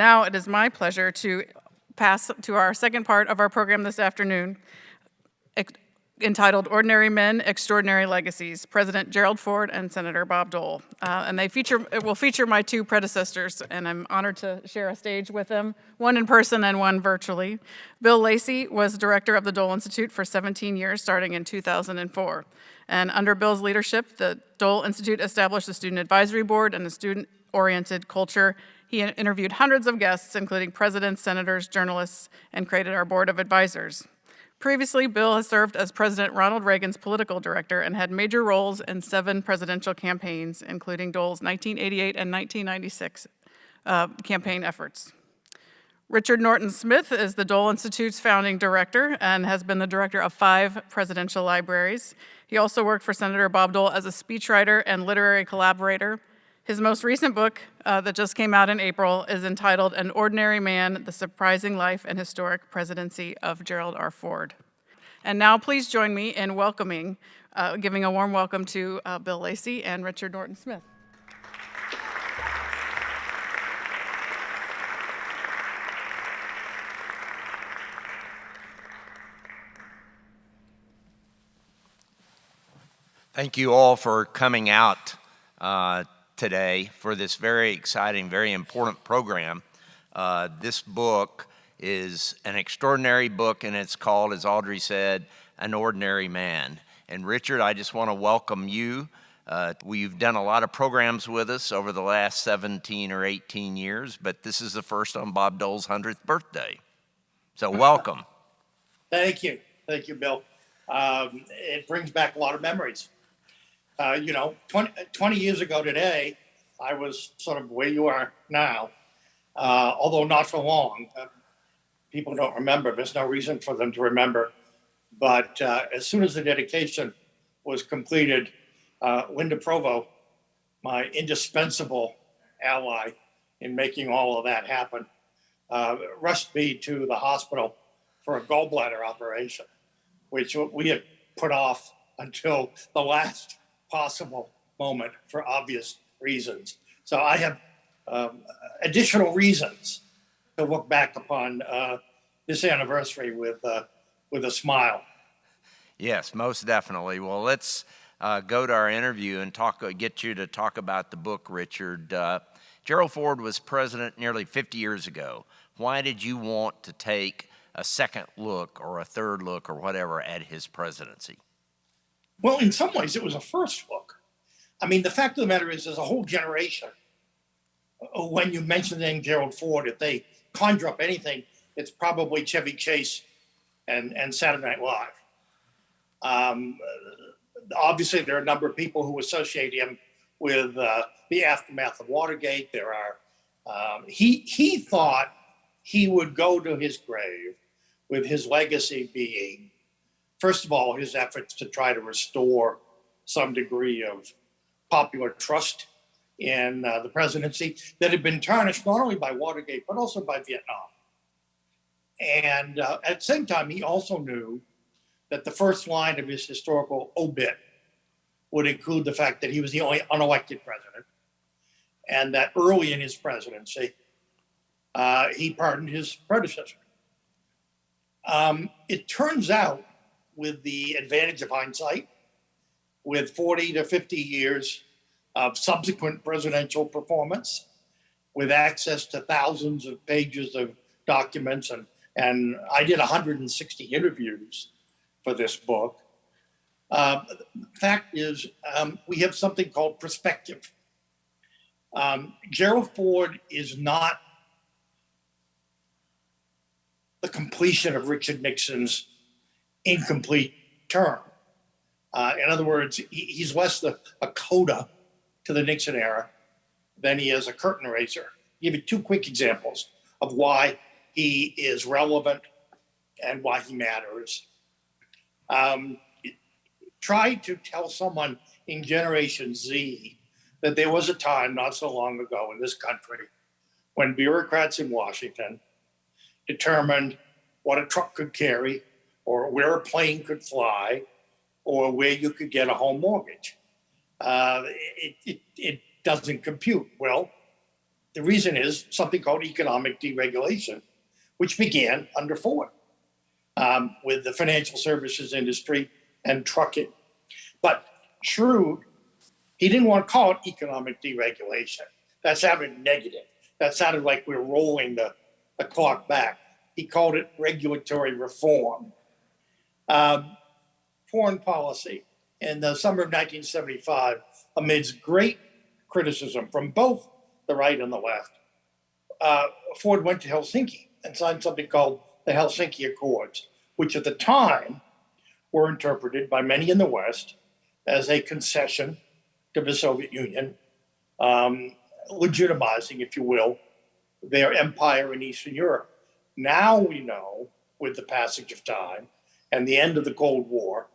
now it is my pleasure to pass to our second part of our program this afternoon, entitled Ordinary Men, Extraordinary Legacies, President Gerald Ford and Senator Bob Dole. And it will feature my two predecessors, and I'm honored to share a stage with them, one in person and one virtually. Bill Lacy was director of the Dole Institute for 17 years, starting in 2004. And under Bill's leadership, the Dole Institute established a student advisory board and a student-oriented culture. He interviewed hundreds of guests, including presidents, senators, journalists, and created our board of advisors. Previously, Bill has served as President Ronald Reagan's political director and had major roles in 7 presidential campaigns, including Dole's 1988 and 1996 campaign efforts. Richard Norton Smith is the Dole Institute's founding director and has been the director of 5 presidential libraries. He also worked for Senator Bob Dole as a speechwriter and literary collaborator. His most recent book that just came out in April is entitled An Ordinary Man, The Surprising Life and Historic Presidency of Gerald R. Ford. And now please join me in giving a warm welcome to Bill Lacy and Richard Norton Smith. Thank you all for coming out today for this very exciting, very important program. This book is an extraordinary book, and it's called, as Audrey said, An Ordinary Man. And Richard, I just want to welcome you. We've done a lot of programs with us over the last 17 or 18 years, but this is the first on Bob Dole's 100th birthday. So welcome. Thank you, Bill. It brings back a lot of memories. 20 years ago today, I was sort of where you are now, although not for long. People don't remember. There's no reason for them to remember. But as soon as the dedication was completed, Linda Provo, my indispensable ally in making all of that happen, rushed me to the hospital for a gallbladder operation, which we had put off until the last possible moment for obvious reasons. So I have additional reasons to look back upon this anniversary with a smile. Yes, most definitely. Well, let's go to our interview and get you to talk about the book, Richard. Gerald Ford was president nearly 50 years ago. Why did you want to take a second look or a third look or whatever at his presidency? Well, in some ways, it was a first look. I mean, the fact of the matter is there's a whole generation. When you mention the name Gerald Ford, if they conjure up anything, it's probably Chevy Chase and Saturday Night Live. Obviously, there are a number of people who associate him with the aftermath of Watergate. There are. He thought he would go to his grave with his legacy being, first of all, his efforts to try to restore some degree of popular trust in the presidency that had been tarnished not only by Watergate, but also by Vietnam. And at the same time, he also knew that the first line of his historical obit would include the fact that he was the only unelected president, and that early in his presidency, he pardoned his predecessor. It turns out, with the advantage of hindsight, with 40 to 50 years of subsequent presidential performance, with access to thousands of pages of documents, and I did 160 interviews for this book. The fact is, we have something called perspective. Gerald Ford is not the completion of Richard Nixon's incomplete term. In other words, he's less a coda to the Nixon era than he is a curtain raiser. I'll give you 2 quick examples of why he is relevant and why he matters. Try to tell someone in Generation Z that there was a time not so long ago in this country when bureaucrats in Washington determined what a truck could carry, or where a plane could fly, or where you could get a home mortgage. It doesn't compute. Well, The reason is something called economic deregulation, which began under Ford with the financial services industry and trucking. But shrewd, he didn't want to call it economic deregulation. That sounded negative. That sounded like we're rolling the clock back. He called it regulatory reform. Foreign policy. In the summer of 1975, amidst great criticism from both the right and the left, Ford went to Helsinki and signed something called the Helsinki Accords, which at the time were interpreted by many in the West as a concession to the Soviet Union, legitimizing, if you will, their empire in Eastern Europe. Now we know, with the passage of time and the end of the Cold War,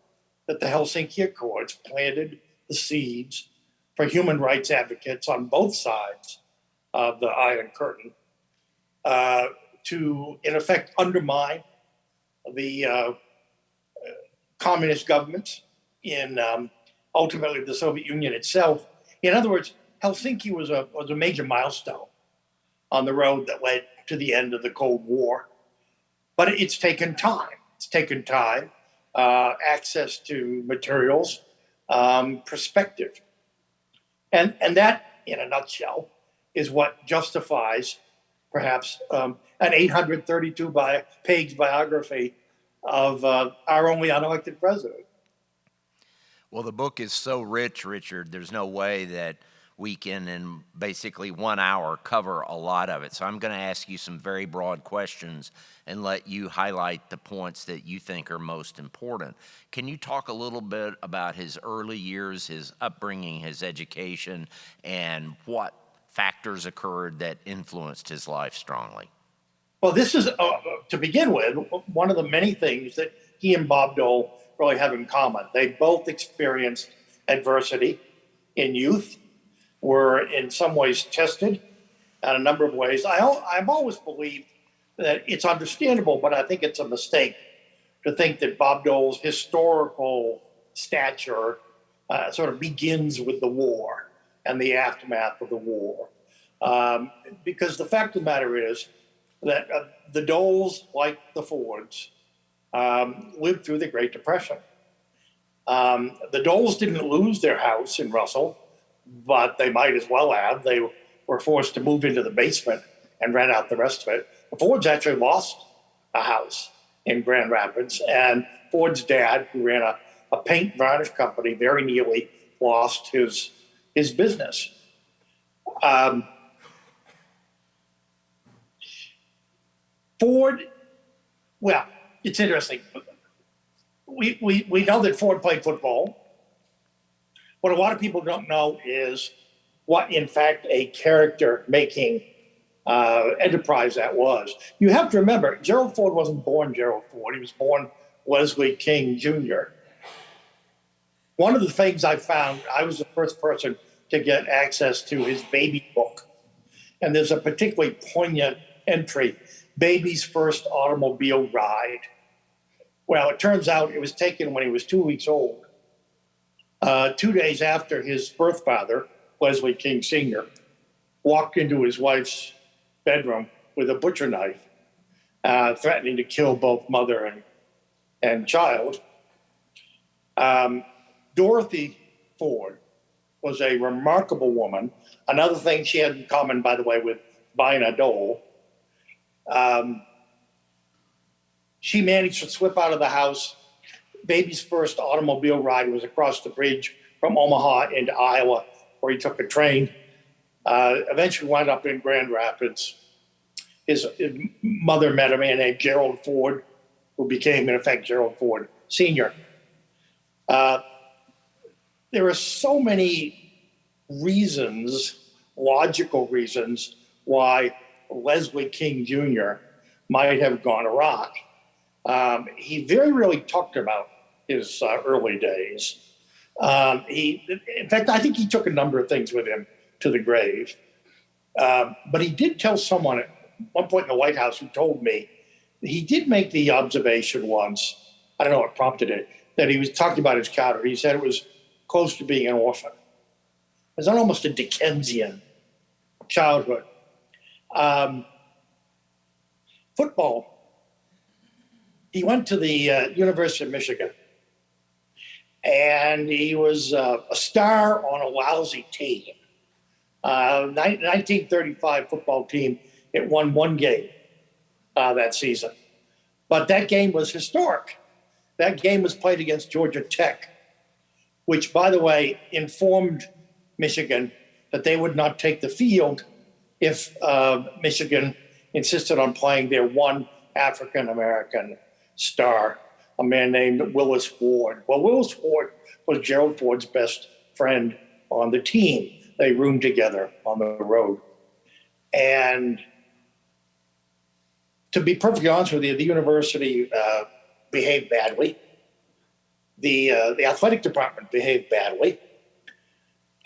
that the Helsinki Accords planted the seeds for human rights advocates on both sides of the Iron Curtain to, in effect, undermine the communist governments in ultimately the Soviet Union itself. In other words, Helsinki was a major milestone on the road that led to the end of the Cold War. But it's taken time. It's taken time, access to materials, perspective. And that, in a nutshell, is what justifies perhaps an 832-page biography of our only unelected president. Well, the book is so rich, Richard, there's no way that we can, in basically 1 hour, cover a lot of it. So I'm going to ask you some very broad questions and let you highlight the points that you think are most important. Can you talk a little bit about his early years, his upbringing, his education, and what factors occurred that influenced his life strongly? Well, this is, to begin with, one of the many things that he and Bob Dole really have in common. They both experienced adversity in youth, were in some ways tested in a number of ways. I've always believed that it's understandable, but I think it's a mistake to think that Bob Dole's historical stature sort of begins with the war and the aftermath of the war. Because the fact of the matter is that the Doles, like the Fords, lived through the Great Depression. The Doles didn't lose their house in Russell, but they might as well have. They were forced to move into the basement and rent out the rest of it. The Fords actually lost a house in Grand Rapids, and Ford's dad, who ran a paint varnish company, very nearly lost his business. Ford, well, it's interesting. We know that Ford played football. What a lot of people don't know is what, in fact, a character-making enterprise that was. You have to remember, Gerald Ford wasn't born Gerald Ford. He was born Leslie King Jr. One of the things I found, I was the first person to get access to his baby book. And there's a particularly poignant entry, Baby's First Automobile Ride. Well, it turns out it was taken when he was 2 weeks old, 2 days after his birth father, Leslie King Sr., walked into his wife's bedroom with a butcher knife, threatening to kill both mother and child. Dorothy Ford was a remarkable woman. Another thing she had in common, by the way, with Bina Dole, she managed to slip out of the house. Baby's first automobile ride was across the bridge from Omaha into Iowa, where he took a train. Eventually wound up in Grand Rapids. His mother met a man named Gerald Ford, who became, in effect, Gerald Ford Sr. There are so many reasons, logical reasons, why Leslie King Jr. might have gone awry. He very rarely talked about his early days. In fact, I think he took a number of things with him to the grave. But he did tell someone at one point in the White House who told me he did make the observation once, I don't know what prompted it, that he was talking about his childhood. He said it was close to being an orphan. It was almost a Dickensian childhood. Football, he went to the University of Michigan, and he was a star on a lousy team. 1935 football team, it won one game that season. But that game was historic. That game was played against Georgia Tech, which, by the way, informed Michigan that they would not take the field if Michigan insisted on playing their one African-American star, a man named Willis Ford. Well, Willis Ford was Gerald Ford's best friend on the team. They roomed together on the road. And to be perfectly honest with you, the university behaved badly. The athletic department behaved badly.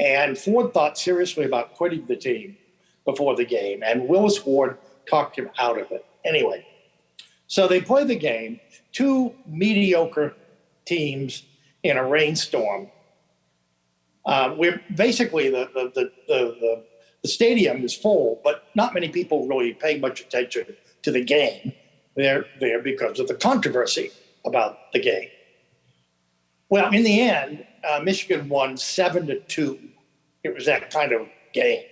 And Ford thought seriously about quitting the team before the game. And Willis Ford talked him out of it. Anyway, so they play the game, two mediocre teams in a rainstorm. We're basically the stadium is full, but not many people really pay much attention to the game. They're there because of the controversy about the game. Well, in the end, Michigan won 7-2. It was that kind of game.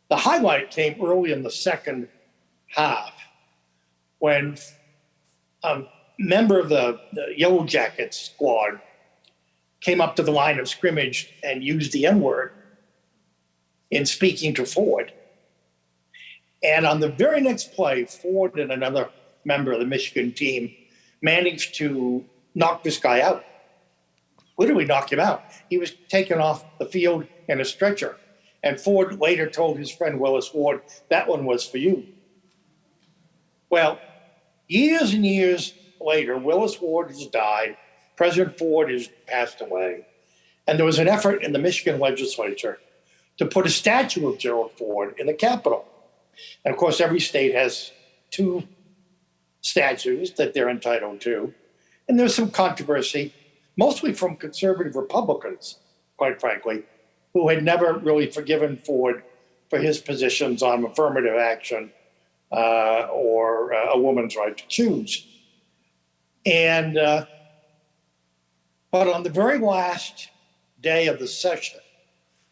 The highlight came early in the second half when a member of the Yellow Jackets squad came up to the line of scrimmage and used the N-word in speaking to Ford. And on the very next play, Ford and another member of the Michigan team managed to knock this guy out, literally knock him out. He was taken off the field in a stretcher. And Ford later told his friend Willis Ford, that one was for you. Well, years and years later, Willis Ford has died. President Ford has passed away. And there was an effort in the Michigan legislature to put a statue of Gerald Ford in the Capitol. And of course, every state has two statues that they're entitled to. And there's some controversy, mostly from conservative Republicans, quite frankly, who had never really forgiven Ford for his positions on affirmative action or a woman's right to choose. And but on the very last day of the session,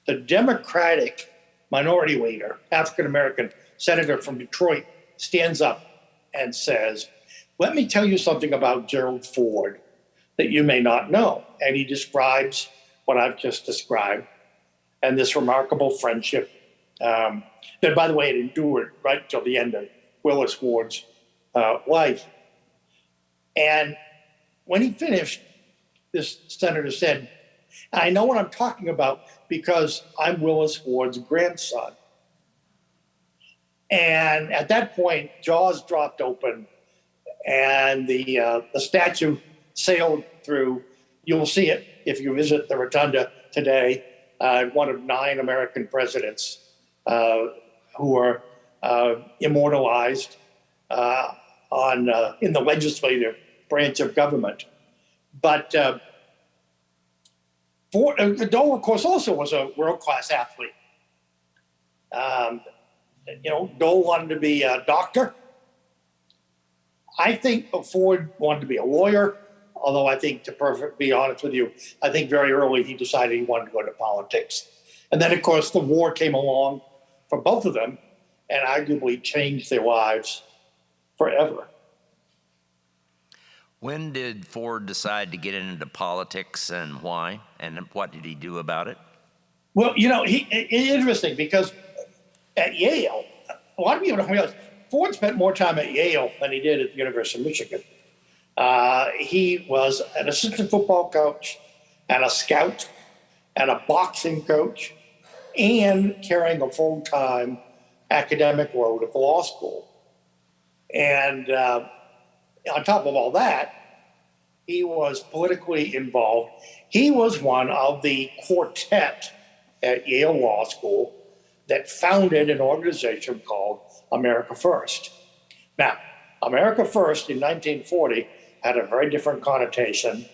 the Democratic minority leader, African-American senator from Detroit, stands up and says, let me tell you something about Gerald Ford that you may not know. And he describes what I've just described and this remarkable friendship that, by the way, it endured right till the end of Willis Ford's life. And when he finished, this senator said, I know what I'm talking about because I'm Willis Ford's grandson. And at that point, jaws dropped open and the statue sailed through. You'll see it if you visit the rotunda today. One of 9 American presidents who are immortalized in the legislative branch of government. But Dole, of course, also was a world-class athlete. Dole wanted to be a doctor. I think Ford wanted to be a lawyer, although I think, to be honest with you, I think very early he decided he wanted to go into politics. And then, of course, the war came along for both of them and arguably changed their lives forever. When did Ford decide to get into politics and why? And what did he do about it? Well, it's interesting because at Yale, a lot of people don't realize Ford spent more time at Yale than he did at the University of Michigan. He was an assistant football coach and a scout and a boxing coach and carrying a full-time academic load at the law school. And on top of all that, he was politically involved. He was one of the quartet at Yale Law School that founded an organization called America First. Now, America First in 1940 had a very different connotation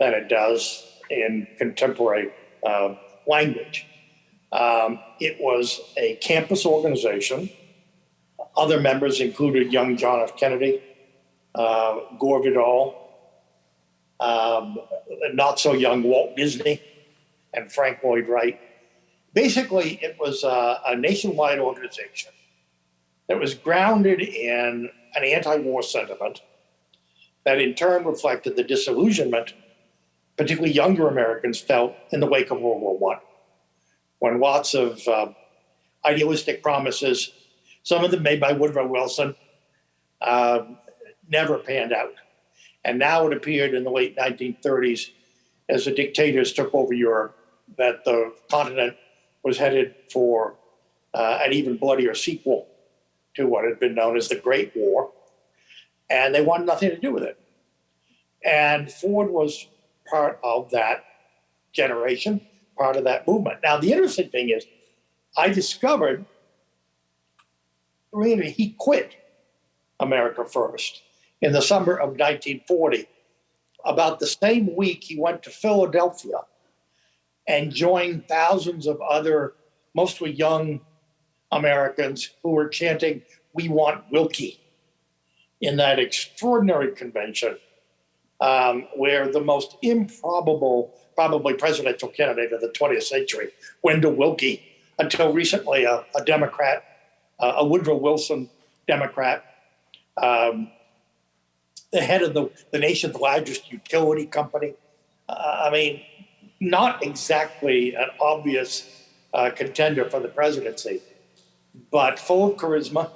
than it does in contemporary language. It was a campus organization Other members included young John F. Kennedy, Gore Vidal, not so young Walt Disney, and Frank Lloyd Wright. Basically, it was a nationwide organization that was grounded in an anti-war sentiment that in turn reflected the disillusionment particularly younger Americans felt in the wake of World War I, when lots of idealistic promises, some of them made by Woodrow Wilson, never panned out. And now it appeared in the late 1930s, as the dictators took over Europe, that the continent was headed for an even bloodier sequel to what had been known as the Great War. And they wanted nothing to do with it. And Ford was part of that generation, part of that movement. Now, the interesting thing is, I discovered really he quit America First in the summer of 1940. About the same week, he went to Philadelphia and joined thousands of other, mostly young Americans who were chanting, "We want Wilkie," in that extraordinary convention where the most improbable, probably presidential candidate of the 20th century, Wendell Wilkie, until recently a Democrat, a Woodrow Wilson Democrat, the head of the nation's largest utility company. I mean, not exactly an obvious contender for the presidency, but full of charisma,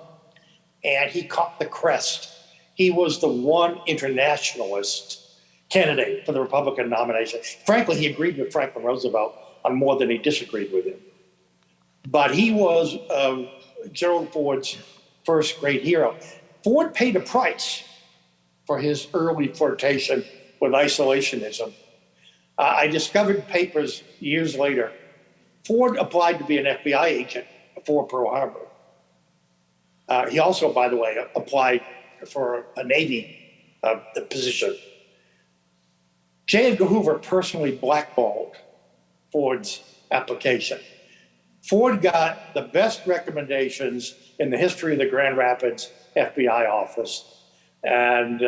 and he caught the crest. He was the one internationalist candidate for the Republican nomination. Frankly, he agreed with Franklin Roosevelt on more than he disagreed with him. But he was Gerald Ford's first great hero. Ford paid a price for his early flirtation with isolationism. I discovered papers years later. Ford applied to be an FBI agent before Pearl Harbor. He also, by the way, applied for a Navy position. J. Edgar Hoover personally blackballed Ford's application. Ford got the best recommendations in the history of the Grand Rapids FBI office, and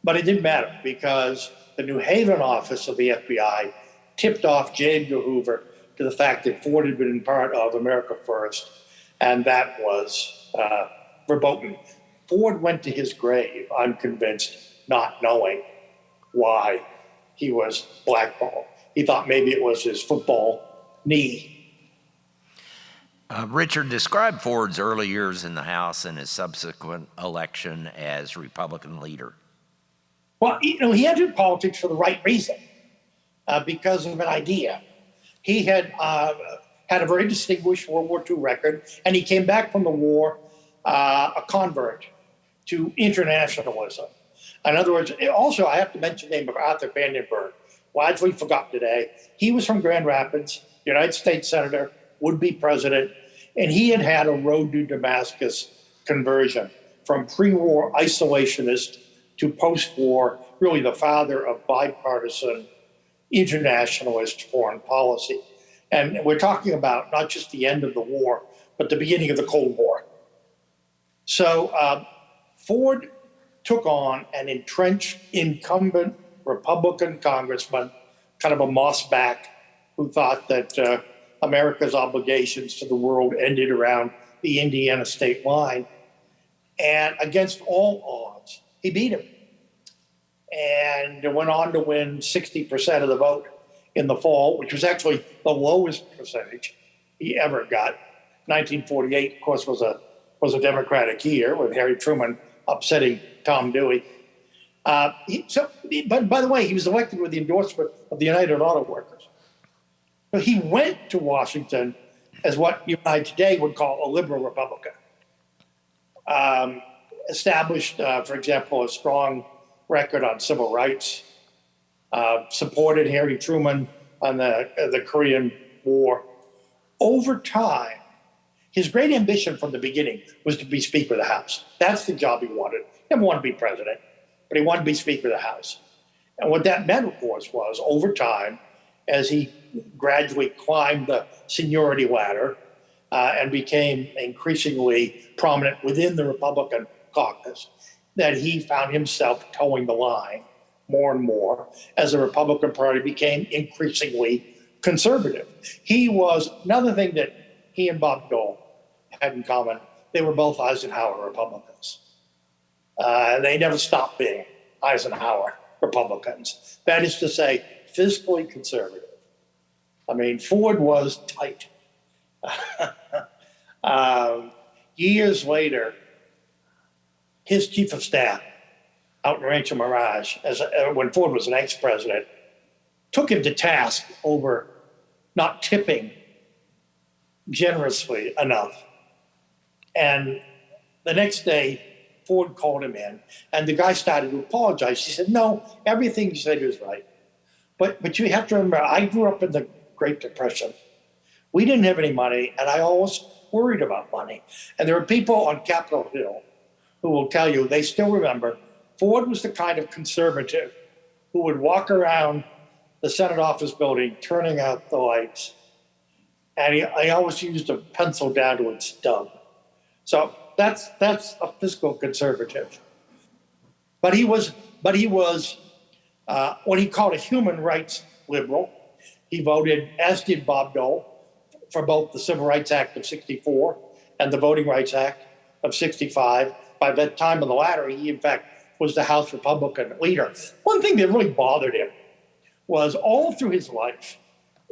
but it didn't matter because the New Haven office of the FBI tipped off J. Edgar Hoover to the fact that Ford had been part of America First, and that was verboten. Ford went to his grave, I'm convinced, not knowing why he was blackballed. He thought maybe it was his football knee. Richard, describe Ford's early years in the House and his subsequent election as Republican leader. Well, he entered politics for the right reason, because of an idea. He had had a very distinguished World War II record, and he came back from the war a convert to internationalism. In other words, also I have to mention the name of Arthur Vandenberg, largely forgotten today. He was from Grand Rapids, United States Senator, would-be president, and he had had a road to Damascus conversion from pre-war isolationist to post-war, really the father of bipartisan internationalist foreign policy. And we're talking about not just the end of the war, but the beginning of the Cold War. So Ford took on an entrenched incumbent Republican congressman, kind of a mossback, who thought that America's obligations to the world ended around the Indiana state line. And against all odds, he beat him and went on to win 60% of the vote in the fall, which was actually the lowest percentage he ever got. 1948, of course, was a Democratic year with Harry Truman upsetting Tom Dewey. But by the way, he was elected with the endorsement of the United Auto Workers. So he went to Washington as what you and I today would call a liberal Republican. Established, for example, a strong record on civil rights, supported Harry Truman on the Korean War. Over time, his great ambition from the beginning was to be Speaker of the House. That's the job he wanted. He never wanted to be president, but he wanted to be Speaker of the House. And what that meant, of course, was over time, as he gradually climbed the seniority ladder, and became increasingly prominent within the Republican caucus, that he found himself towing the line more and more as the Republican Party became increasingly conservative. He was, another thing that he and Bob Dole had in common, they were both Eisenhower Republicans. They never stopped being Eisenhower Republicans. That is to say, fiscally conservative. I mean, Ford was tight. Years later, his chief of staff out in Rancho Mirage, when Ford was an ex-president, took him to task over not tipping generously enough. And the next day, Ford called him in, and the guy started to apologize. He said, no, everything you said is right. But you have to remember, I grew up in the Great Depression. We didn't have any money, and I always worried about money. And there are people on Capitol Hill who will tell you they still remember Ford was the kind of conservative who would walk around the Senate office building turning out the lights. And he always used a pencil down to its stub. So that's a fiscal conservative. But he was what he called a human rights liberal. He voted, as did Bob Dole, for both the Civil Rights Act of '64 and the Voting Rights Act of '65. By the time of the latter, he in fact was the House Republican leader. One thing that really bothered him was all through his life,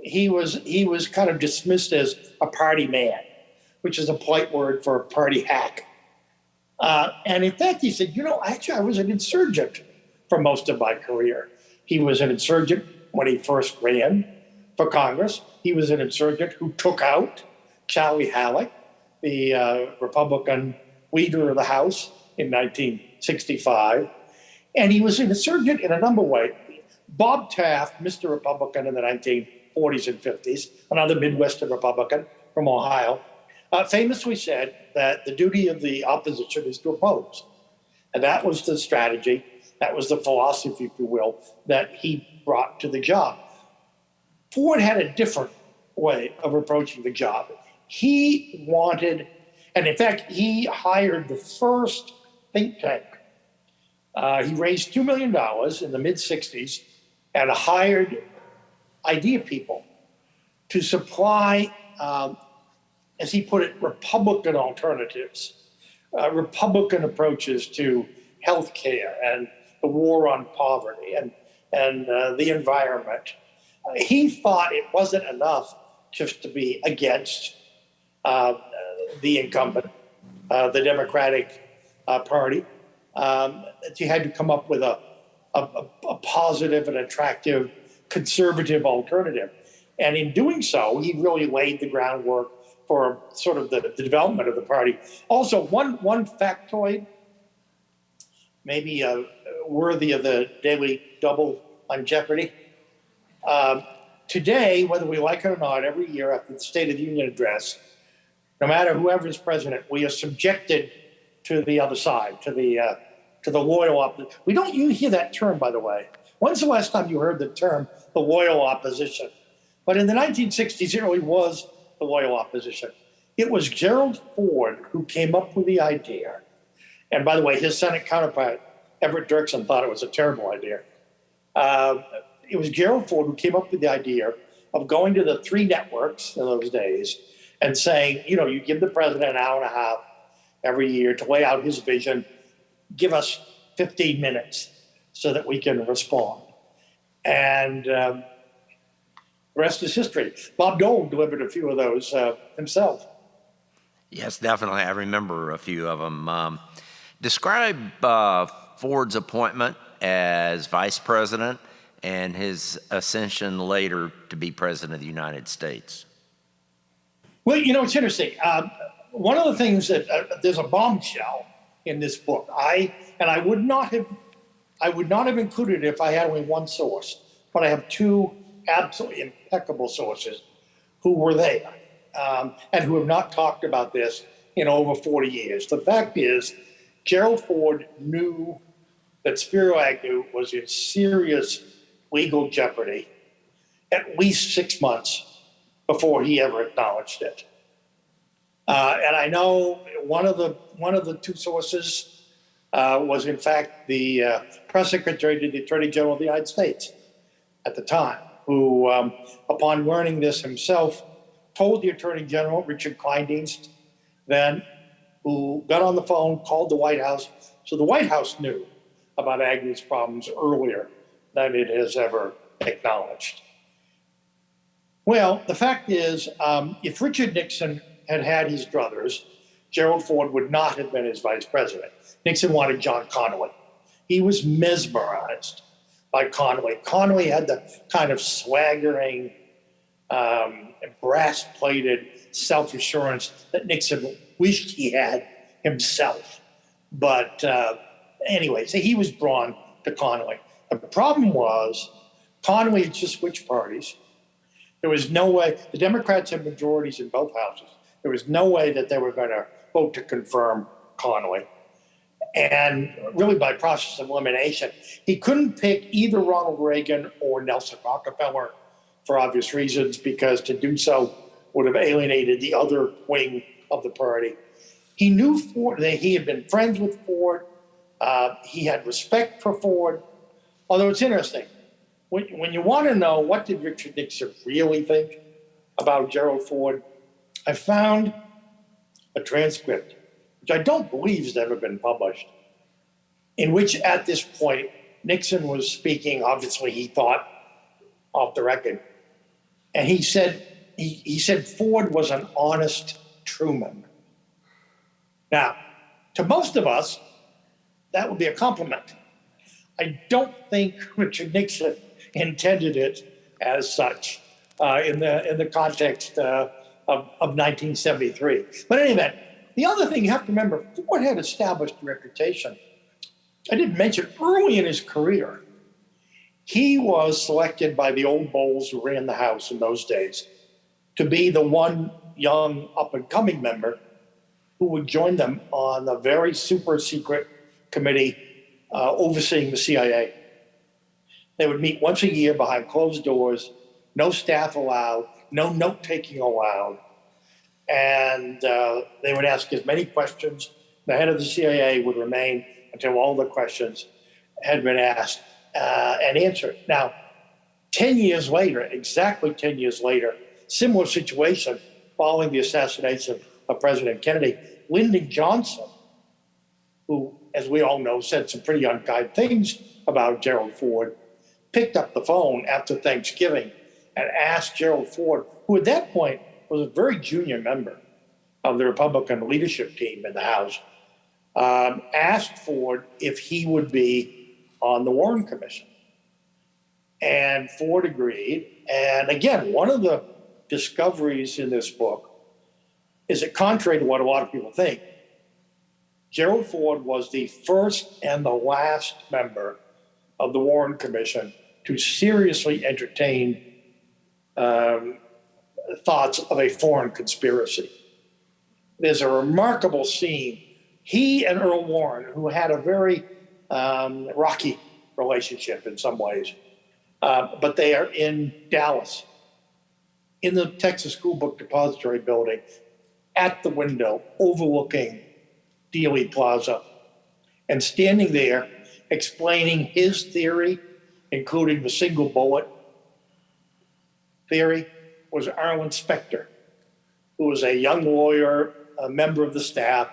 he was kind of dismissed as a party man, which is a polite word for a party hack. And in fact, he said, actually, I was an insurgent for most of my career. He was an insurgent when he first ran for Congress. He was an insurgent who took out Charlie Halleck, the Republican leader of the House in 1965. And he was an insurgent in a number of ways. Bob Taft, Mr. Republican in the 1940s and 50s, another Midwestern Republican from Ohio, famously said that the duty of the opposition is to oppose. And that was the strategy, that was the philosophy, if you will, that he brought to the job. Ford had a different way of approaching the job. He wanted, and in fact, he hired the first think tank. He raised $2 million in the mid-'60s and hired idea people to supply, as he put it, Republican alternatives, Republican approaches to health care and the war on poverty and the environment. He thought it wasn't enough just to be against the incumbent, the Democratic Party. You had to come up with a positive and attractive conservative alternative. And in doing so, he really laid the groundwork for sort of the development of the party. Also, one factoid, maybe worthy of the daily double on Jeopardy. Today, whether we like it or not, every year after the State of the Union address, no matter whoever is president, we are subjected to the other side, to the loyal opposition. We don't hear that term, by the way. When's the last time you heard the term the loyal opposition? But in the 1960s, it really was the loyal opposition. It was Gerald Ford who came up with the idea. And by the way, his Senate counterpart, Everett Dirksen, thought it was a terrible idea. It was Gerald Ford who came up with the idea of going to the three networks in those days and saying, you give the president an hour and a half every year to lay out his vision, give us 15 minutes so that we can respond. And the rest is history. Bob Dole delivered a few of those himself. Yes, definitely. I remember a few of them. Describe Ford's appointment as vice president and his ascension later to be president of the United States. Well, it's interesting. One of the things that there's a bombshell in this book. I would not have included it if I had only one source, but I have two absolutely impeccable sources who were there and who have not talked about this in over 40 years. The fact is, Gerald Ford knew that Spiro Agnew was in serious legal jeopardy at least 6 months before he ever acknowledged it. And I know one of the two sources was in fact the press secretary to the Attorney General of the United States at the time, who, upon learning this himself, told the Attorney General, Richard Kleindienst, then, who got on the phone, called the White House. So the White House knew about Agnew's problems earlier than it has ever acknowledged. Well, the fact is, if Richard Nixon had had his druthers, Gerald Ford would not have been his vice president. Nixon wanted John Connally. He was mesmerized by Connally. Connally had the kind of swaggering, brass-plated self-assurance that Nixon wished he had himself. But anyway, so he was drawn to Connally. The problem was Connally had just switched parties. There was no way, the Democrats had majorities in both houses. There was no way that they were going to vote to confirm Connally. And really by process of elimination, he couldn't pick either Ronald Reagan or Nelson Rockefeller for obvious reasons, because to do so would have alienated the other wing of the party. He knew Ford, that he had been friends with Ford. He had respect for Ford. Although it's interesting, when you want to know what did Richard Nixon really think about Gerald Ford, I found a transcript, which I don't believe has ever been published, in which at this point, Nixon was speaking, obviously he thought, off the record. And he said Ford was an honest Truman. Now, to most of us, that would be a compliment. I don't think Richard Nixon intended it as such in the context of 1973. But in any event, the other thing you have to remember, Ford had established a reputation. I didn't mention early in his career, he was selected by the old Boles who ran the House in those days to be the one young up-and-coming member who would join them on a very super secret committee overseeing the CIA. They would meet once a year behind closed doors, no staff allowed, no note-taking allowed, and they would ask as many questions. The head of the CIA would remain until all the questions had been asked and answered. Now, 10 years later, exactly 10 years later, similar situation following the assassination of President Kennedy, Lyndon Johnson, who, as we all know, said some pretty unkind things about Gerald Ford, picked up the phone after Thanksgiving and asked Gerald Ford, who at that point was a very junior member of the Republican leadership team in the House, asked Ford if he would be on the Warren Commission. And Ford agreed. And again, one of the discoveries in this book is that, contrary to what a lot of people think, Gerald Ford was the first and the last member of the Warren Commission to seriously entertain thoughts of a foreign conspiracy. There's a remarkable scene. He and Earl Warren, who had a very rocky relationship in some ways, but they are in Dallas, in the Texas School Book Depository building, at the window overlooking Dealey Plaza, and standing there explaining his theory, including the single bullet theory, was Arlen Specter, who was a young lawyer, a member of the staff,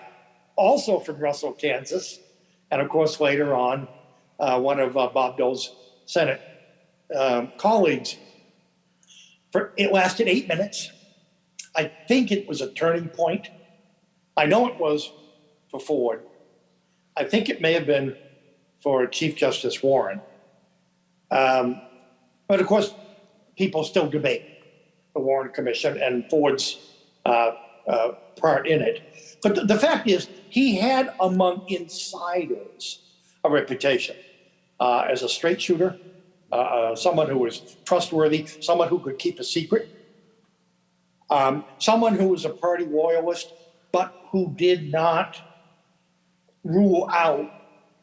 also from Russell, Kansas, and of course later on one of Bob Dole's Senate colleagues. It lasted 8 minutes. I think it was a turning point. I know it was for Ford. I think it may have been for Chief Justice Warren. But of course, people still debate the Warren Commission and Ford's part in it. But the fact is, he had among insiders a reputation as a straight shooter, someone who was trustworthy, someone who could keep a secret, someone who was a party loyalist, but who did not rule out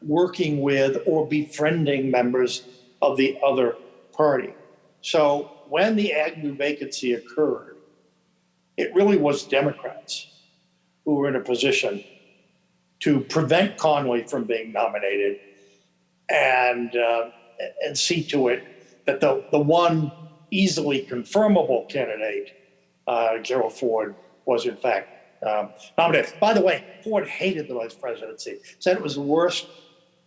working with or befriending members of the other party. So when the Agnew vacancy occurred, it really was Democrats who were in a position to prevent Connally from being nominated and see to it that the one easily confirmable candidate, Gerald Ford, was in fact nominated. By the way, Ford hated the vice presidency, said it was the worst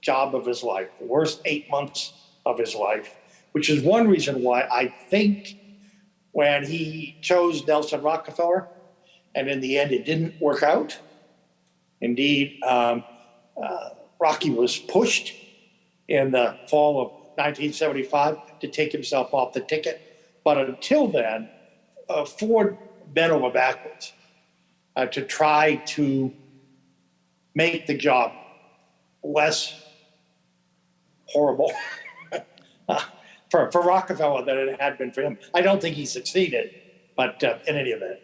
job of his life, the worst 8 months of his life, which is one reason why I think when he chose Nelson Rockefeller, and in the end it didn't work out. Indeed, Rocky was pushed in the fall of 1975 to take himself off the ticket. But until then, Ford bent over backwards to try to make the job less horrible for Rockefeller than it had been for him. I don't think he succeeded, but in any event.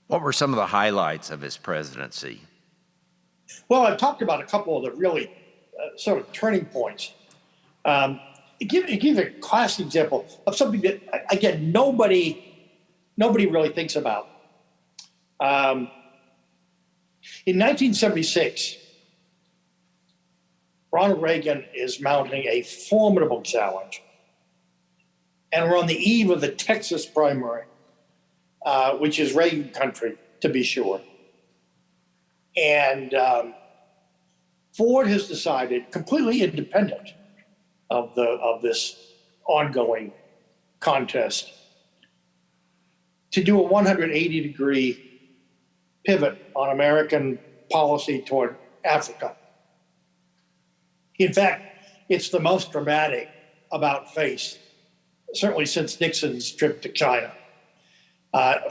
What were some of the highlights of his presidency? Well, I've talked about a couple of the really sort of turning points. Give a classic example of something that, again, nobody really thinks about. In 1976, Ronald Reagan is mounting a formidable challenge. And we're on the eve of the Texas primary, which is Reagan country, to be sure. And Ford has decided, completely independent of this ongoing contest, to do a 180-degree pivot on American policy toward Africa. In fact, it's the most dramatic about-face, certainly since Nixon's trip to China.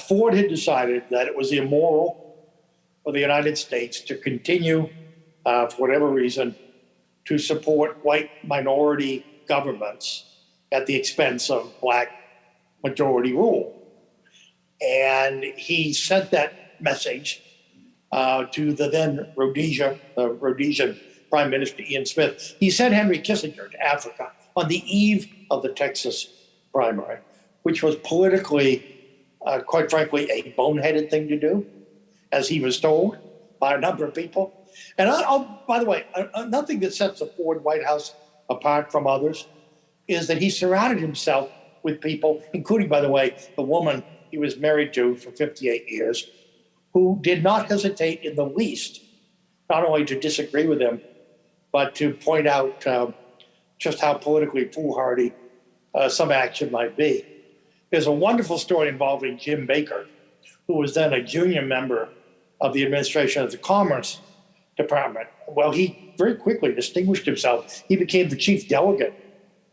Ford had decided that it was immoral for the United States to continue, for whatever reason, to support white minority governments at the expense of black majority rule. And he sent that message to the then Rhodesian Prime Minister Ian Smith. He sent Henry Kissinger to Africa on the eve of the Texas primary, which was politically, quite frankly, a boneheaded thing to do, as he was told by a number of people. And by the way, nothing that sets the Ford White House apart from others is that he surrounded himself with people, including, by the way, the woman he was married to for 58 years, who did not hesitate in the least, not only to disagree with him, but to point out just how politically foolhardy some action might be. There's a wonderful story involving Jim Baker, who was then a junior member of the administration of the Commerce Department. Well, he very quickly distinguished himself. He became the chief delegate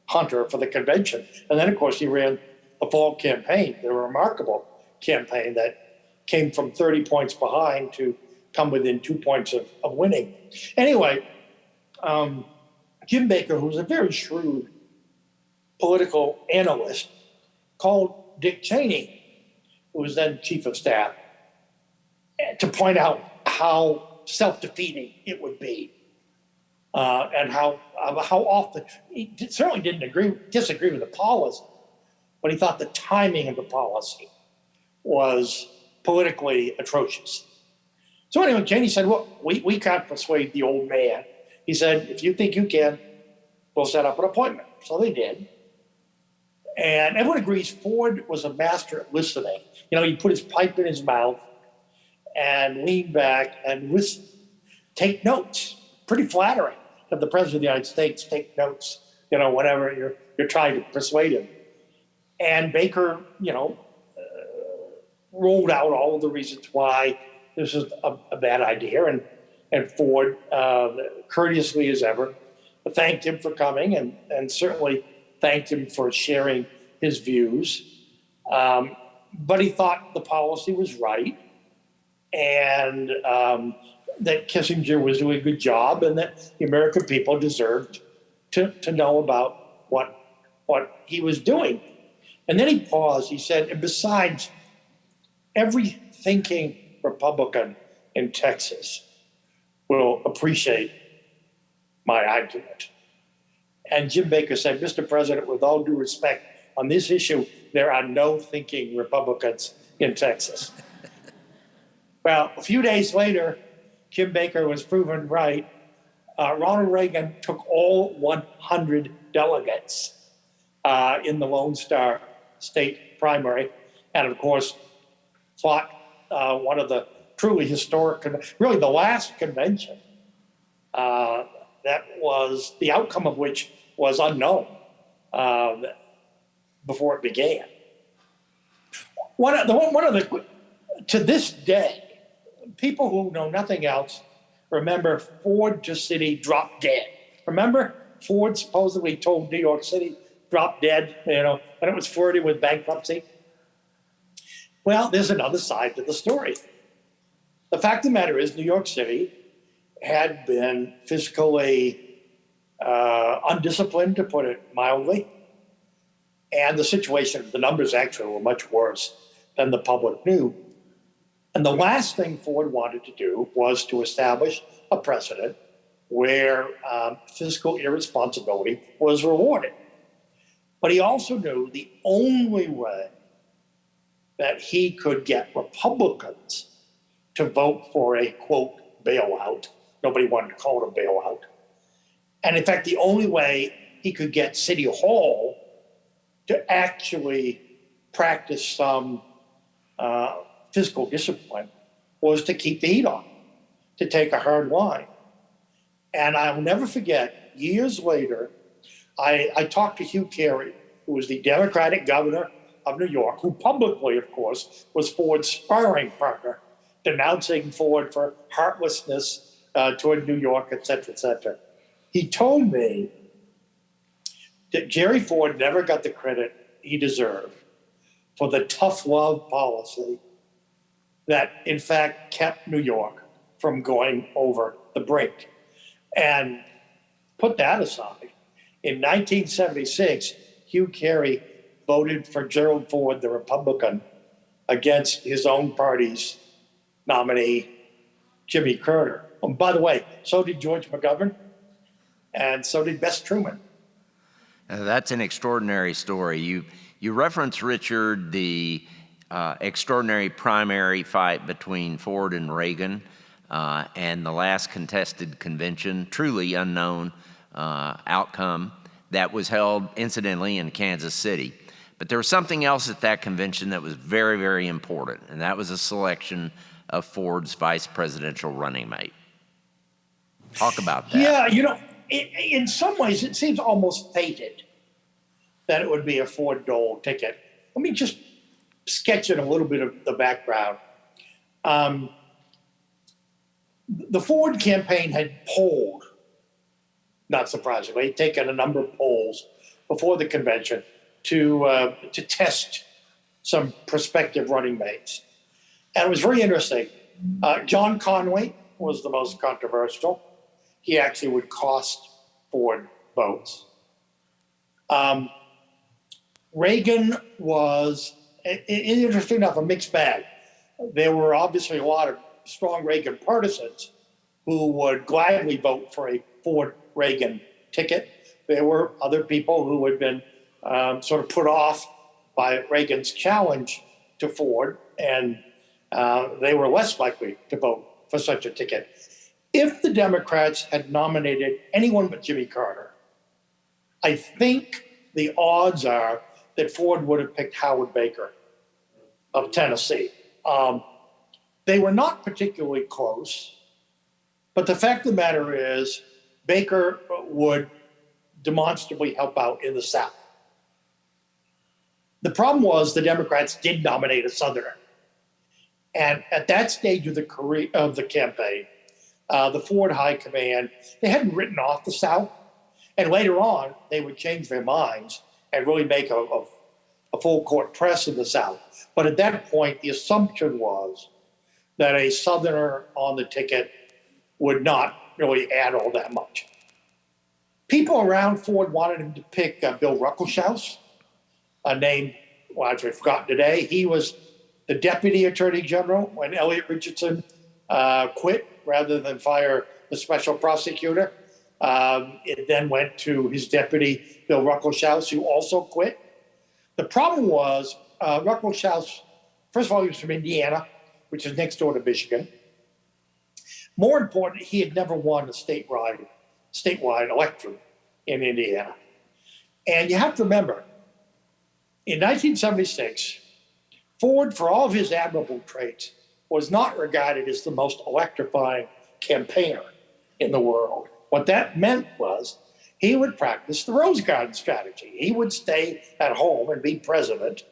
hunter for the convention. And then, of course, he ran the fall campaign, the remarkable campaign that came from 30 points behind to come within 2 points of winning. Anyway, Jim Baker, who was a very shrewd political analyst, called Dick Cheney, who was then chief of staff, to point out how self-defeating it would be, and how often he certainly didn't disagree with the policy, but he thought the timing of the policy was politically atrocious. So anyway, Cheney said, "Well, we can't persuade the old man." He said, "If you think you can, we'll set up an appointment." So they did. And everyone agrees Ford was a master at listening. You know, he'd put his pipe in his mouth and lean back and listen, take notes. Pretty flattering that the President of the United States take notes, you know, whenever you're trying to persuade him. And Baker, rolled out all of the reasons why this is a bad idea. And Ford, courteously as ever, thanked him for coming and certainly thanked him for sharing his views. But he thought the policy was right, and that Kissinger was doing a good job, and that the American people deserved to know about what he was doing. And then he paused. He said, "And besides, every thinking Republican in Texas will appreciate my argument." And Jim Baker said, "Mr. President, with all due respect, on this issue, there are no thinking Republicans in Texas." Well, a few days later, Jim Baker was proven right. Ronald Reagan took all 100 delegates in the Lone Star state primary, and of course, fought one of the truly historic, really the last convention that was the outcome of which was unknown before it began. To this day, people who know nothing else remember Ford to City drop dead. Remember, Ford supposedly told New York City drop dead, when it was flirting with bankruptcy. Well, there's another side to the story. The fact of the matter is, New York City had been fiscally undisciplined, to put it mildly, and the numbers actually were much worse than the public knew. And the last thing Ford wanted to do was to establish a precedent where fiscal irresponsibility was rewarded. But he also knew the only way that he could get Republicans to vote for a, quote, bailout. Nobody wanted to call it a bailout. And in fact, the only way he could get City Hall to actually practice some fiscal discipline was to keep the heat on, to take a hard line. And I'll never forget, years later, I talked to Hugh Carey, who was the Democratic governor of New York, who publicly, of course, was Ford's sparring partner, denouncing Ford for heartlessness toward New York, et cetera, et cetera. He told me that Jerry Ford never got the credit he deserved for the tough love policy that, in fact, kept New York from going over the brink. And put that aside, in 1976, Hugh Carey voted for Gerald Ford, the Republican, against his own party's nominee, Jimmy Carter. And by the way, so did George McGovern, and so did Bess Truman. That's an extraordinary story. You reference, Richard, the extraordinary primary fight between Ford and Reagan and the last contested convention, truly unknown outcome that was held, incidentally, in Kansas City. But there was something else at that convention that was very, very important, and that was a selection of Ford's vice presidential running mate. Talk about that. Yeah, in some ways, it seems almost fated that it would be a Ford Dole ticket. Let me just sketch in a little bit of the background. The Ford campaign had polled, not surprisingly, taken a number of polls before the convention to test some prospective running mates. And it was very interesting. John Conway was the most controversial. He actually would cost Ford votes. Reagan was, interesting enough, a mixed bag. There were obviously a lot of strong Reagan partisans who would gladly vote for a Ford-Reagan ticket. There were other people who had been sort of put off by Reagan's challenge to Ford, and they were less likely to vote for such a ticket. If the Democrats had nominated anyone but Jimmy Carter, I think the odds are that Ford would have picked Howard Baker of Tennessee. They were not particularly close, but the fact of the matter is Baker would demonstrably help out in the South. The problem was the Democrats did nominate a Southerner. And at that stage of the campaign, the Ford High Command, they hadn't written off the South. And later on, they would change their minds and really make a full court press in the South. But at that point, the assumption was that a Southerner on the ticket would not really add all that much. People around Ford wanted him to pick Bill Ruckleshaus, a name, I've forgotten today. He was the deputy attorney general when Elliot Richardson quit rather than fire the special prosecutor. It then went to his deputy, Bill Ruckleshaus, who also quit. The problem was Ruckleshaus, first of all, he was from Indiana. which is next door to Michigan. More important, he had never won a statewide electorate in Indiana. And you have to remember, in 1976, Ford, for all of his admirable traits, was not regarded as the most electrifying campaigner in the world. What that meant was he would practice the Rose Garden strategy. He would stay at home and be president.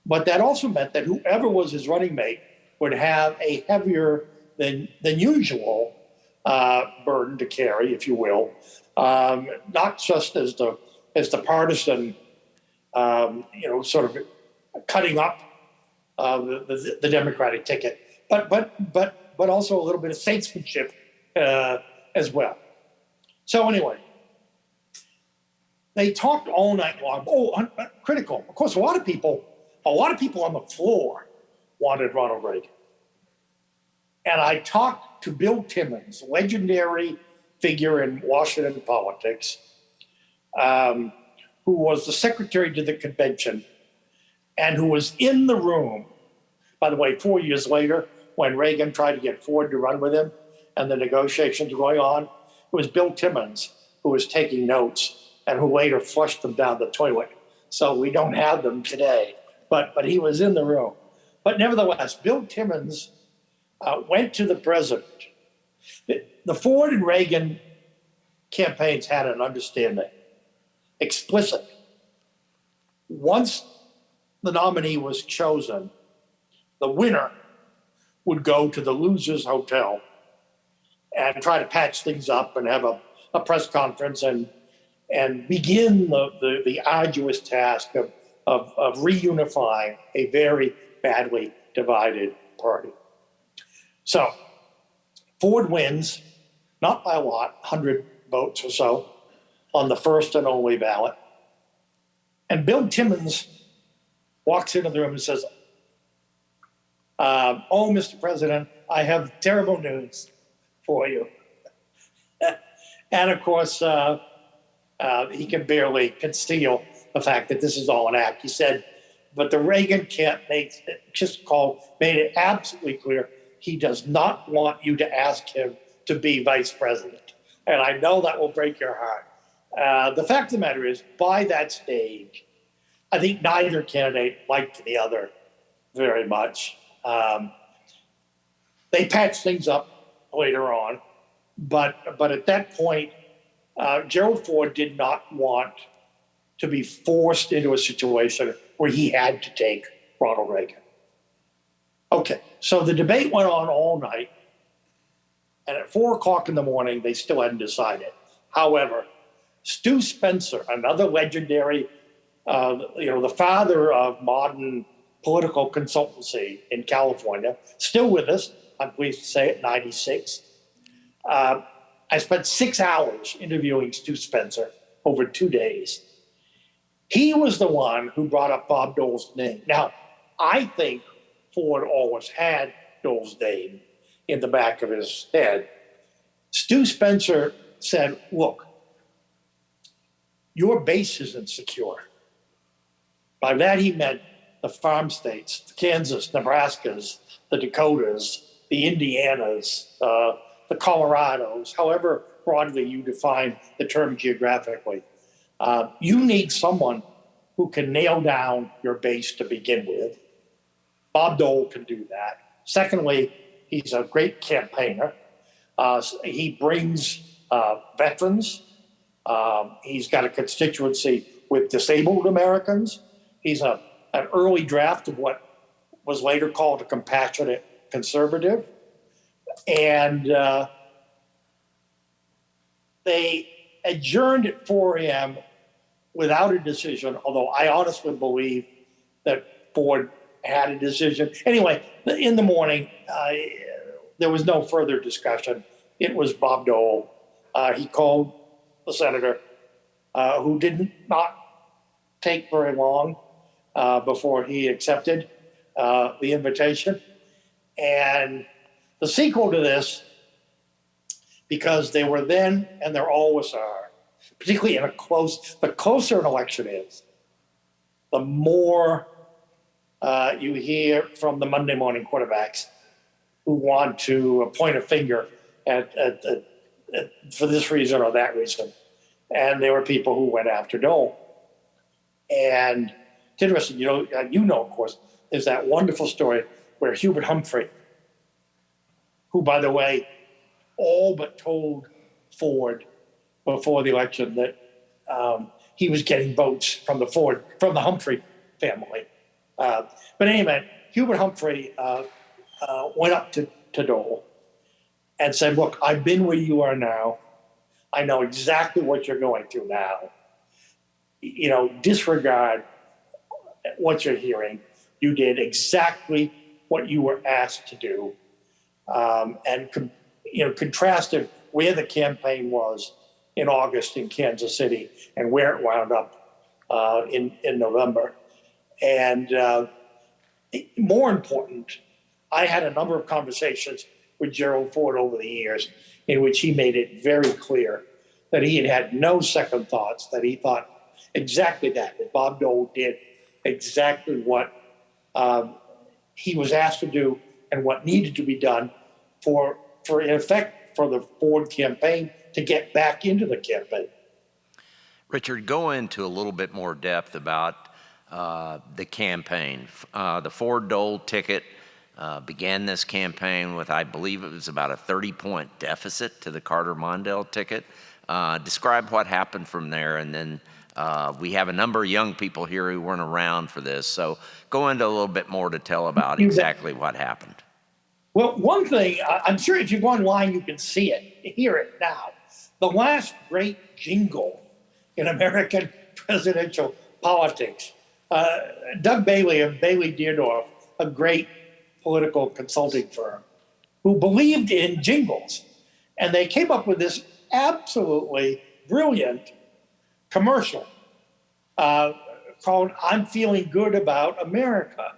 But that also meant that whoever was his running mate would have a heavier than usual burden to carry, if you will, not just as the partisan, sort of cutting up the Democratic ticket, but also a little bit of statesmanship as well. So anyway, they talked all night long. Oh, critical. Of course, a lot of people on the floor wanted Ronald Reagan. And I talked to Bill Timmons, legendary figure in Washington politics, who was the secretary to the convention and who was in the room, by the way, 4 years later, when Reagan tried to get Ford to run with him and the negotiations were going on. It was Bill Timmons who was taking notes and who later flushed them down the toilet. So we don't have them today, but he was in the room. But nevertheless, Bill Timmons went to the president. The Ford and Reagan campaigns had an understanding, explicit. Once the nominee was chosen, the winner would go to the loser's hotel and try to patch things up and have a press conference and begin the arduous task of reunifying a very badly divided party. So Ford wins, not by a lot, 100 votes or so, on the first and only ballot. And Bill Timmons walks into the room and says, oh, Mr. President, I have terrible news for you. And of course, he can barely conceal the fact that this is all an act. He said, but the Reagan campaign made it absolutely clear he does not want you to ask him to be vice president. And I know that will break your heart. The fact of the matter is, by that stage, I think neither candidate liked the other very much. They patched things up later on, but at that point, Gerald Ford did not want to be forced into a situation where he had to take Ronald Reagan. Okay, so the debate went on all night, and at 4 o'clock in the morning, they still hadn't decided. However, Stu Spencer, another legendary, the father of modern political consultancy in California, still with us, I'm pleased to say, at 96. I spent 6 hours interviewing Stu Spencer over 2 days. He was the one who brought up Bob Dole's name. Now, I think Ford always had Dole's name in the back of his head. Stu Spencer said, look, your base isn't secure. By that he meant the farm states, the Kansas, Nebraskas, the Dakotas, the Indianas, the Colorados, however broadly you define the term geographically. You need someone who can nail down your base to begin with. Bob Dole can do that. Secondly, he's a great campaigner. He brings veterans. He's got a constituency with disabled Americans. He's an early draft of what was later called a compassionate conservative. And they adjourned at 4 a.m. without a decision, although I honestly believe that Ford had a decision. Anyway, in the morning, there was no further discussion. It was Bob Dole. He called the senator, who did not take very long before he accepted the invitation. And the sequel to this, because they were then and there always are, particularly in the closer an election is, the more you hear from the Monday morning quarterbacks who want to point a finger at for this reason or that reason. And there were people who went after Dole. And it's interesting, you know, of course, there's that wonderful story where Hubert Humphrey, who, by the way, all but told Ford before the election that he was getting votes from the Humphrey family. But anyway, Hubert Humphrey went up to Dole and said, look, I've been where you are now. I know exactly what you're going through now. You know, disregard what you're hearing. You did exactly what you were asked to do. And contrasted where the campaign was in August in Kansas City and where it wound up in November. And more important, I had a number of conversations with Gerald Ford over the years in which he made it very clear that he had no second thoughts, that he thought exactly that Bob Dole did exactly what he was asked to do and what needed to be done for in effect, for the Ford campaign to get back into the campaign. Richard, go into a little bit more depth about the campaign. The Ford-Dole ticket began this campaign with, I believe it was about a 30-point deficit to the Carter-Mondale ticket. Describe what happened from there, and then we have a number of young people here who weren't around for this, so go into a little bit more detail about exactly what happened. Well, one thing, I'm sure if you go online, you can see it, hear it now. The last great jingle in American presidential politics. Doug Bailey of Bailey Deardorff, a great political consulting firm, who believed in jingles. And they came up with this absolutely brilliant commercial called I'm Feeling Good About America,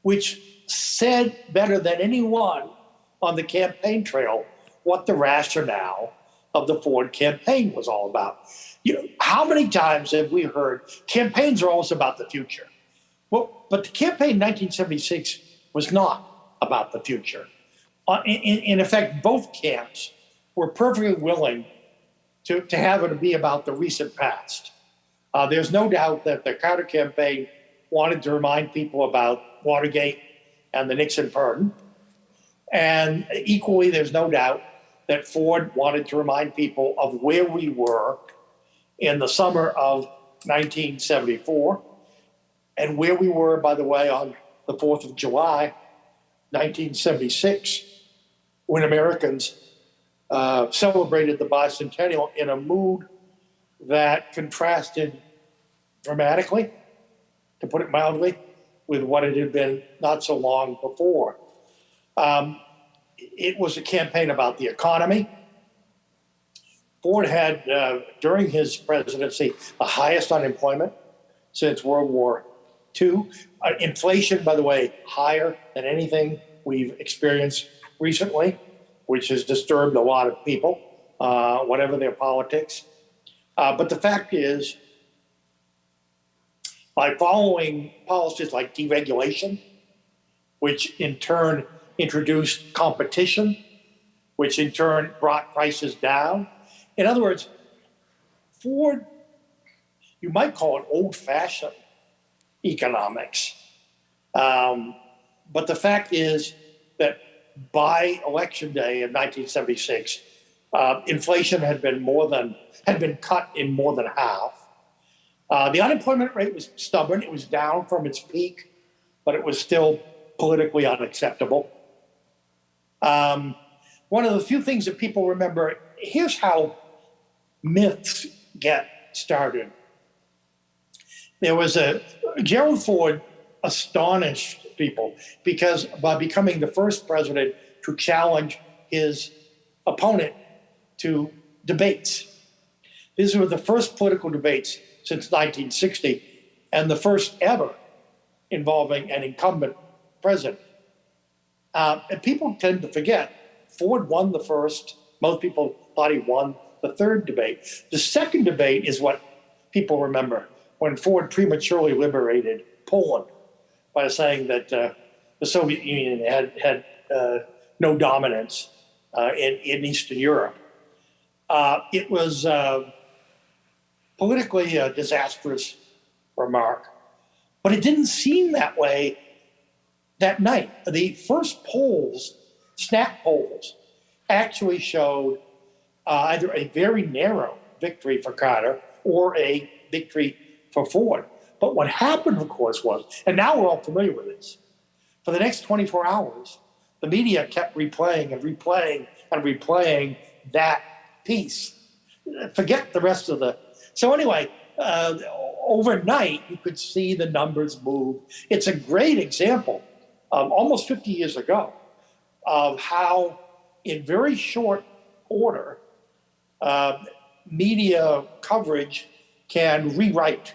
which said better than anyone on the campaign trail what the rationale of the Ford campaign was all about. You know, how many times have we heard campaigns are always about the future? Well, but the campaign in 1976 was not about the future. In effect, both camps were perfectly willing to have it be about the recent past. There's no doubt that the Carter campaign wanted to remind people about Watergate and the Nixon pardon. And equally, there's no doubt that Ford wanted to remind people of where we were in the summer of 1974 and where we were, by the way, on the 4th of July, 1976, when Americans celebrated the bicentennial in a mood that contrasted dramatically, to put it mildly, with what it had been not so long before. It was a campaign about the economy. Ford had, during his presidency, the highest unemployment since World War II. Inflation, by the way, higher than anything we've experienced recently, which has disturbed a lot of people, whatever their politics. But the fact is, by following policies like deregulation, which in turn introduced competition, which in turn brought prices down. In other words, Ford, you might call it old-fashioned economics. But the fact is that by election day of 1976, inflation had been cut in more than half. The unemployment rate was stubborn. It was down from its peak, but it was still politically unacceptable. One of the few things that people remember, here's how myths get started. There was Gerald Ford astonished people because by becoming the first president to challenge his opponent to debates. These were the first political debates since 1960 and the first ever involving an incumbent president. And people tend to forget, Ford won the first. Most people thought he won the third debate. The second debate is what people remember, when Ford prematurely liberated Poland by saying that the Soviet Union had no dominance in Eastern Europe. It was politically a disastrous remark, but it didn't seem that way that night. The first polls, snap polls, actually showed either a very narrow victory for Carter or a victory for Ford. But what happened, of course, was, and now we're all familiar with this, for the next 24 hours, the media kept replaying and replaying and replaying that piece. Forget the rest of the... So anyway, overnight, you could see the numbers move. It's a great example, almost 50 years ago, of how, in very short order, media coverage can rewrite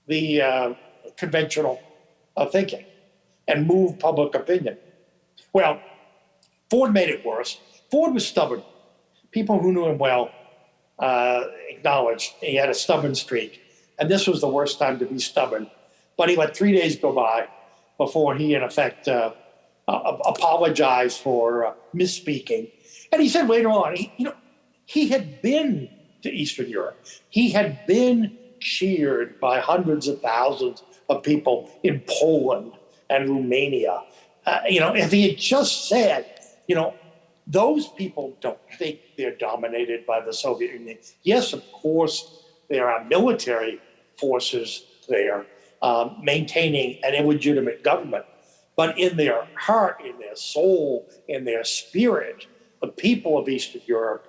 the conventional thinking and move public opinion. Well, Ford made it worse. Ford was stubborn. People who knew him well acknowledged he had a stubborn streak. And this was the worst time to be stubborn. But he let 3 days go by before he, in effect, apologized for misspeaking. And he said later on, he had been to Eastern Europe. He had been cheered by hundreds of thousands of people in Poland and Romania. If he had just said, those people don't think they're dominated by the Soviet Union. Yes, of course, there are military forces there maintaining an illegitimate government. But in their heart, in their soul, in their spirit, the people of Eastern Europe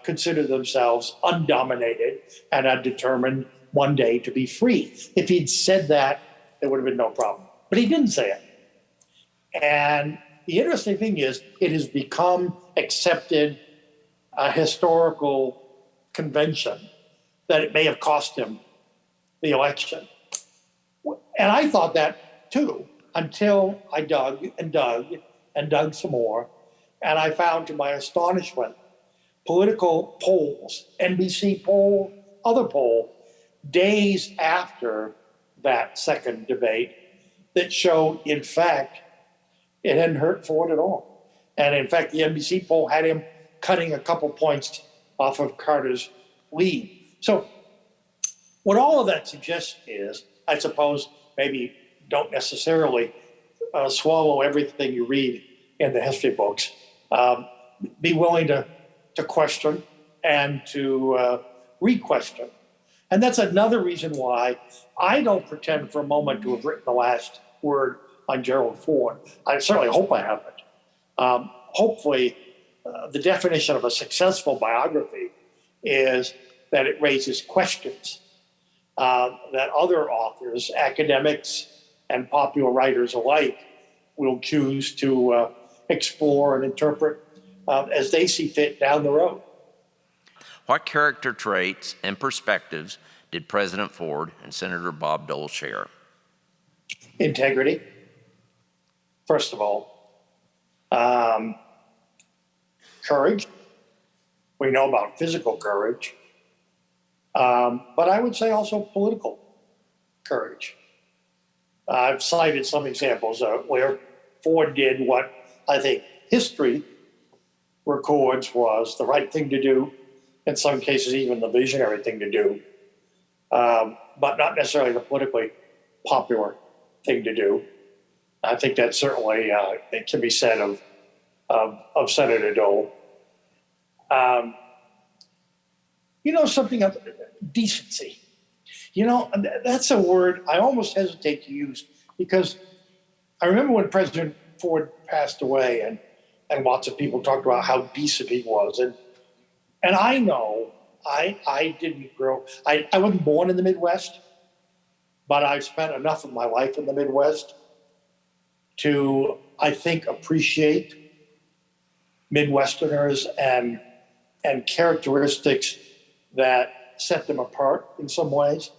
consider themselves undominated and are determined one day to be free. If he'd said that, there would have been no problem. But he didn't say it. And the interesting thing is, it has become accepted a historical convention that it may have cost him the election. And I thought that too, until I dug and dug and dug some more. And I found, to my astonishment, political polls, NBC poll, other poll, days after that second debate that showed, in fact, it hadn't hurt Ford at all. And in fact, the NBC poll had him cutting a couple points off of Carter's lead. So what all of that suggests is, I suppose, maybe don't necessarily swallow everything you read in the history books. Be willing to question and to re-question. And that's another reason why I don't pretend for a moment to have written the last word on Gerald Ford. I certainly hope I haven't. Hopefully, the definition of a successful biography is that it raises questions that other authors, academics, and popular writers alike will choose to explore and interpret as they see fit down the road. What character traits and perspectives did President Ford and Senator Bob Dole share? Integrity, first of all. Courage. We know about physical courage. But I would say also political courage. I've cited some examples where Ford did what I think history records was the right thing to do, in some cases even the visionary thing to do, but not necessarily the politically popular thing to do. I think that certainly it can be said of Senator Dole. Something of decency. That's a word I almost hesitate to use, because I remember when President Ford passed away and lots of people talked about how decent he was. And I know I didn't grow, I wasn't born in the Midwest, but I've spent enough of my life in the Midwest to, I think, appreciate Midwesterners and characteristics that set them apart in some ways.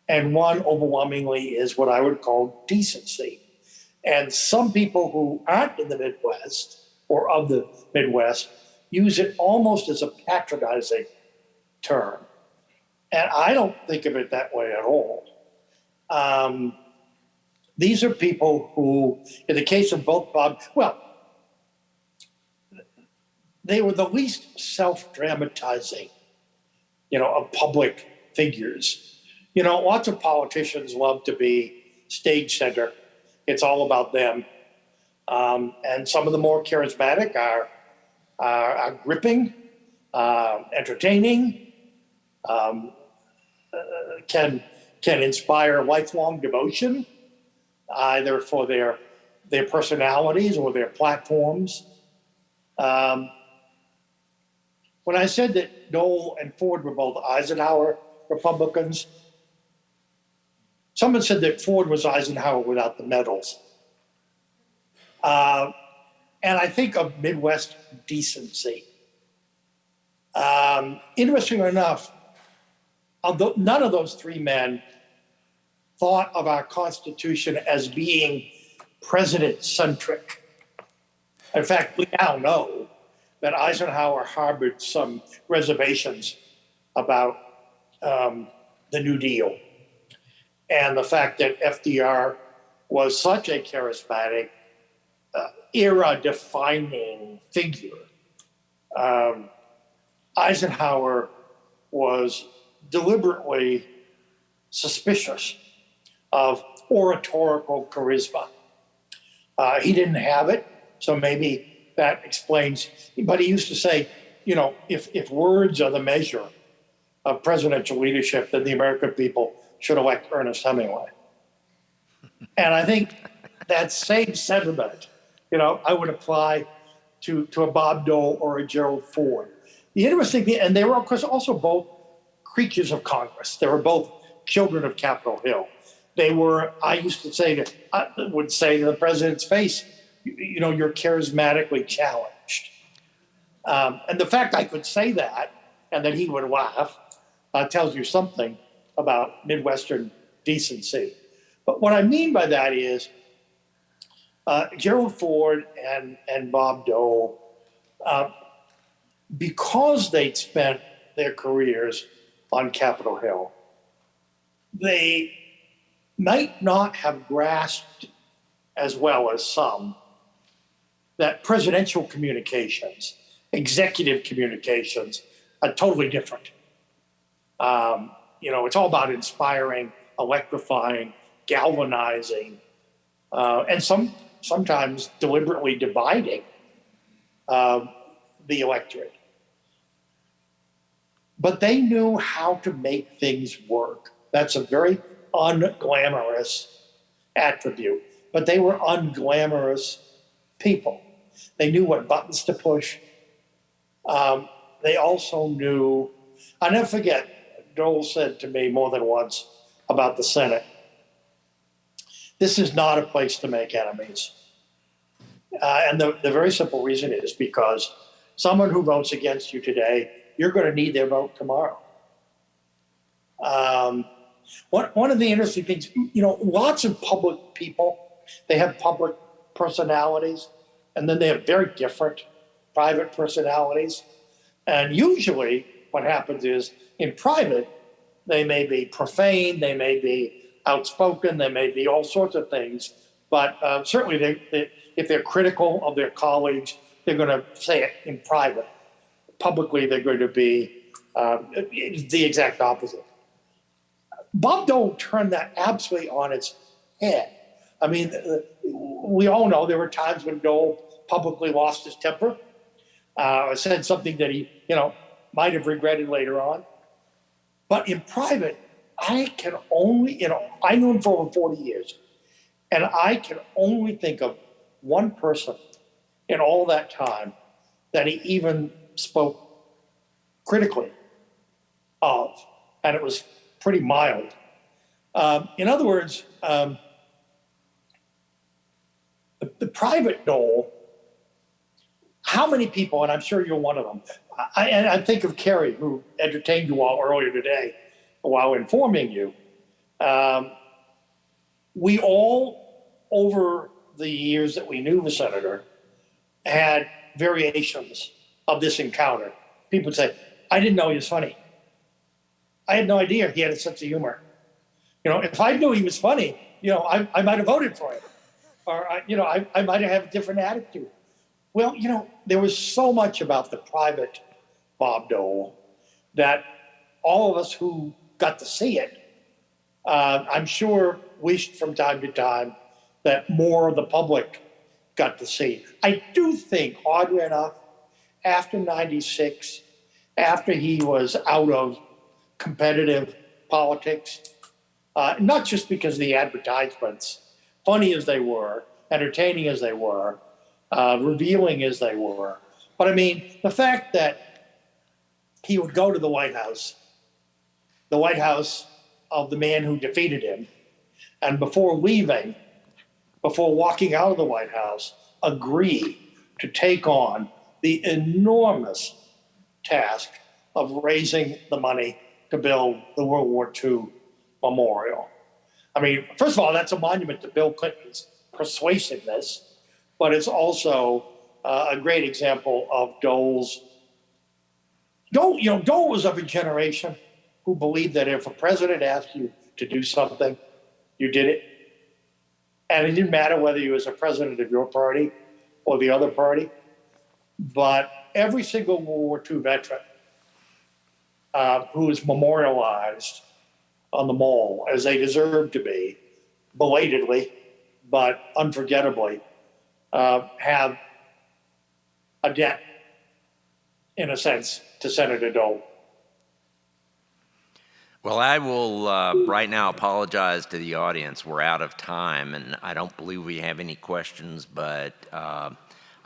And one overwhelmingly is what I would call decency. And some people who aren't in the Midwest or of the Midwest use it almost as a patronizing term. And I don't think of it that way at all. These are people who, in the case of both Bob, well, they were the least self-dramatizing, of public figures. Lots of politicians love to be stage center. It's all about them. And some of the more charismatic are gripping, entertaining, can inspire lifelong devotion, either for their personalities or their platforms. When I said that Dole and Ford were both Eisenhower Republicans, someone said that Ford was Eisenhower without the medals. And I think of Midwest decency. Interestingly enough, although none of those three men thought of our Constitution as being president-centric. In fact, we now know that Eisenhower harbored some reservations about the New Deal and the fact that FDR was such a charismatic, era-defining figure. Eisenhower was deliberately suspicious of oratorical charisma. He didn't have it, so maybe that explains. But he used to say, if words are the measure of presidential leadership, then the American people should elect Ernest Hemingway. And I think that same sentiment, I would apply to a Bob Dole or a Gerald Ford. The interesting thing, and they were, of course, also both creatures of Congress. They were both children of Capitol Hill. They were, I used to say would say to the president's face, you're charismatically challenged. And the fact I could say that and that he would laugh tells you something about Midwestern decency. But what I mean by that is Gerald Ford and Bob Dole, because they'd spent their careers on Capitol Hill, they might not have grasped as well as some that presidential communications, executive communications are totally different. It's all about inspiring, electrifying, galvanizing, and sometimes deliberately dividing the electorate. But they knew how to make things work. That's a very unglamorous attribute, but they were unglamorous people. They knew what buttons to push. They also knew, I'll never forget, Dole said to me more than once about the Senate, this is not a place to make enemies. And the very simple reason is because someone who votes against you today, you're going to need their vote tomorrow. One of the interesting things, lots of public people, they have public personalities, and then they have very different private personalities. And usually what happens is in private, they may be profane, they may be outspoken, they may be all sorts of things, but certainly if they're critical of their colleagues, they're going to say it in private. Publicly, they're going to be the exact opposite. Bob Dole turned that absolutely on its head. I mean, we all know there were times when Dole publicly lost his temper, said something that he, might have regretted later on. But in private, I can only, I knew him for over 40 years, and I can only think of one person in all that time that he even spoke critically of, and it was pretty mild. In other words, the private Dole, how many people, and I'm sure you're one of them, I think of Kerry, who entertained you all earlier today while informing you. We all, over the years that we knew the senator, had variations of this encounter. People would say, I didn't know he was funny. I had no idea he had a sense of humor. if I knew he was funny, I might have voted for him, or I might have had a different attitude. Well, there was so much about the private Bob Dole that all of us who got to see it, I'm sure wished from time to time that more of the public got to see. I do think, oddly enough, after 96, after he was out of competitive politics, not just because of the advertisements, funny as they were, entertaining as they were, revealing as they were, but I mean, the fact that he would go to the White House of the man who defeated him, and before walking out of the White House, agree to take on the enormous task of raising the money to build the World War II memorial. I mean, first of all, that's a monument to Bill Clinton's persuasiveness, but it's also a great example of Dole's. Dole was of a generation who believed that if a president asked you to do something, you did it. And it didn't matter whether you was a president of your party or the other party. But every single World War II veteran who is memorialized on the Mall, as they deserve to be, belatedly, but unforgettably, have a debt, in a sense, to Senator Dole. Well, I will right now apologize to the audience. We're out of time, and I don't believe we have any questions, but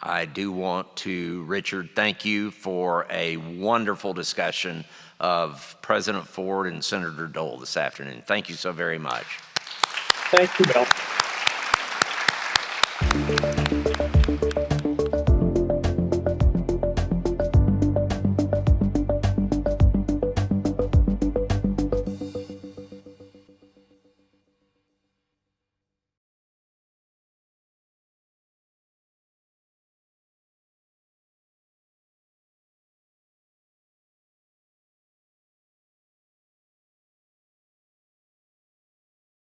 I do want to, Richard, thank you for a wonderful discussion of President Ford and Senator Dole this afternoon. Thank you so very much. Thank you, Bill.